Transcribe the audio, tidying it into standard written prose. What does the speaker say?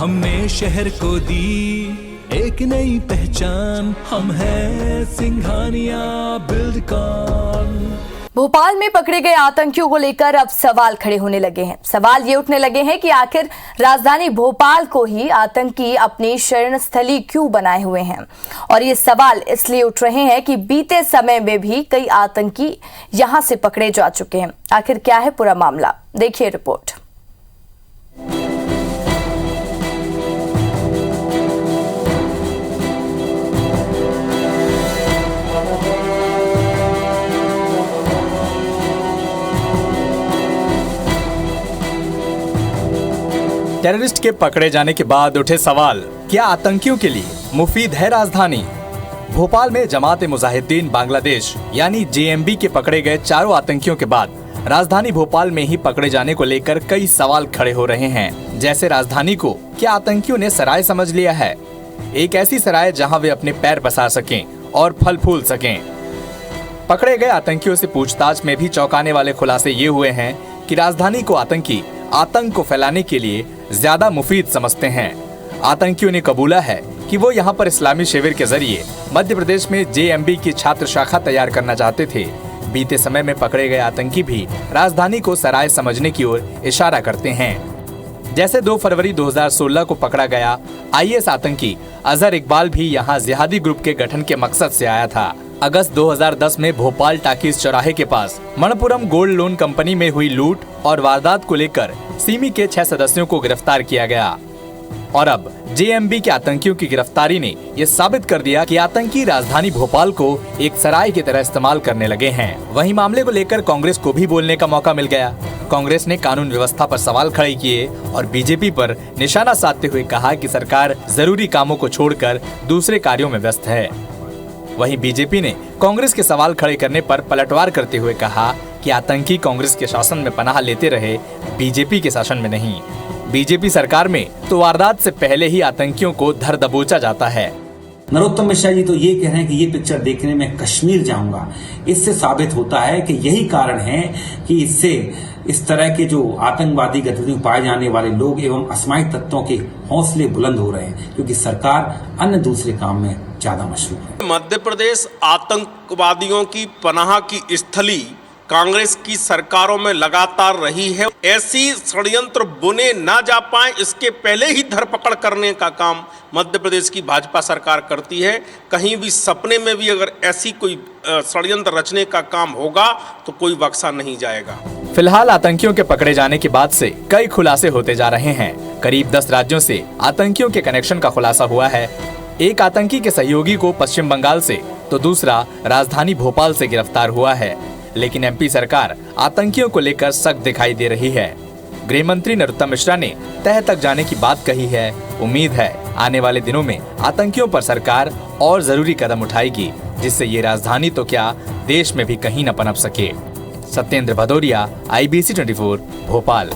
हमने शहर को दी एक नई पहचान, हम हैं सिंघानिया बिल्डकॉन। भोपाल में पकड़े गए आतंकियों को लेकर अब सवाल खड़े होने लगे हैं। सवाल ये उठने लगे हैं कि आखिर राजधानी भोपाल को ही आतंकी अपनी शरण स्थली क्यों बनाए हुए हैं। और ये सवाल इसलिए उठ रहे हैं कि बीते समय में भी कई आतंकी यहां से पकड़े जा चुके हैं। आखिर क्या है पूरा मामला, देखिए रिपोर्ट। टेररिस्ट के पकड़े जाने के बाद उठे सवाल, क्या आतंकियों के लिए मुफीद है राजधानी? भोपाल में जमात मुजाहिदीन बांग्लादेश यानी जेएमबी के पकड़े गए चारों आतंकियों के बाद राजधानी भोपाल में ही पकड़े जाने को लेकर कई सवाल खड़े हो रहे हैं। जैसे राजधानी को क्या आतंकियों ने सराय समझ लिया है, एक ऐसी सराय जहां वे अपने पैर पसार सकें और फल फूल सकें। पकड़े गए आतंकियों से पूछताछ में भी चौंकाने वाले खुलासे ये हुए हैं कि राजधानी को आतंकी आतंक को फैलाने के लिए ज्यादा मुफीद समझते हैं। आतंकियों ने कबूला है कि वो यहाँ पर इस्लामी शिविर के जरिए मध्य प्रदेश में जेएमबी की छात्र शाखा तैयार करना चाहते थे। बीते समय में पकड़े गए आतंकी भी राजधानी को सराय समझने की ओर इशारा करते हैं। जैसे 2 फरवरी 2016 को पकड़ा गया आईएस आतंकी अजहर इकबाल भी यहाँ जिहादी ग्रुप के गठन के मकसद से आया था। अगस्त 2010 में भोपाल टाकीज चौराहे के पास मणपुरम गोल्ड लोन कंपनी में हुई लूट और वारदात को लेकर सिमी के 6 सदस्यों को गिरफ्तार किया गया। और अब जेएमबी के आतंकियों की गिरफ्तारी ने यह साबित कर दिया कि आतंकी राजधानी भोपाल को एक सराय की तरह इस्तेमाल करने लगे हैं। वहीं मामले को लेकर कांग्रेस को भी बोलने का मौका मिल गया। कांग्रेस ने कानून व्यवस्था पर सवाल खड़े किए और बीजेपी पर निशाना साधते हुए कहा कि सरकार जरूरी कामों को छोड़कर दूसरे कार्यों में व्यस्त है। वहीं बीजेपी ने कांग्रेस के सवाल खड़े करने पर पलटवार करते हुए कहा कि आतंकी कांग्रेस के शासन में पनाह लेते रहे, बीजेपी के शासन में नहीं। बीजेपी सरकार में तो वारदात से पहले ही आतंकियों को धर दबोचा जाता है। नरोत्तम मिश्रा जी तो ये कह रहे हैं कि ये पिक्चर देखने में कश्मीर जाऊंगा। इससे साबित होता है कि यही कारण है कि इससे इस तरह के जो आतंकवादी गतिविधियों पाए जाने वाले लोग एवं असामाजिक तत्वों के हौसले बुलंद हो रहे हैं, क्योंकि सरकार अन्य दूसरे काम में ज्यादा मशहूर है। मध्य प्रदेश आतंकवादियों की पनाह की स्थली कांग्रेस की सरकारों में लगातार रही है। ऐसी षड्यंत्र बुने ना जा पाए, इसके पहले ही धरपकड़ करने का काम मध्य प्रदेश की भाजपा सरकार करती है। कहीं भी सपने में भी अगर ऐसी कोई षड्यंत्र रचने का काम होगा तो कोई बख्शा नहीं जाएगा। फिलहाल आतंकियों के पकड़े जाने के बाद से कई खुलासे होते जा रहे हैं। करीब 10 राज्यों से आतंकियों के कनेक्शन का खुलासा हुआ है। एक आतंकी के सहयोगी को पश्चिम बंगाल से तो दूसरा राजधानी भोपाल से गिरफ्तार हुआ है। लेकिन एमपी सरकार आतंकियों को लेकर सख्त दिखाई दे रही है। गृह मंत्री नरोत्तम मिश्रा ने तह तक जाने की बात कही है। उम्मीद है आने वाले दिनों में आतंकियों पर सरकार और जरूरी कदम उठाएगी, जिससे ये राजधानी तो क्या देश में भी कहीं न पनप सके। सत्येंद्र भदौरिया, IBC 24, भोपाल।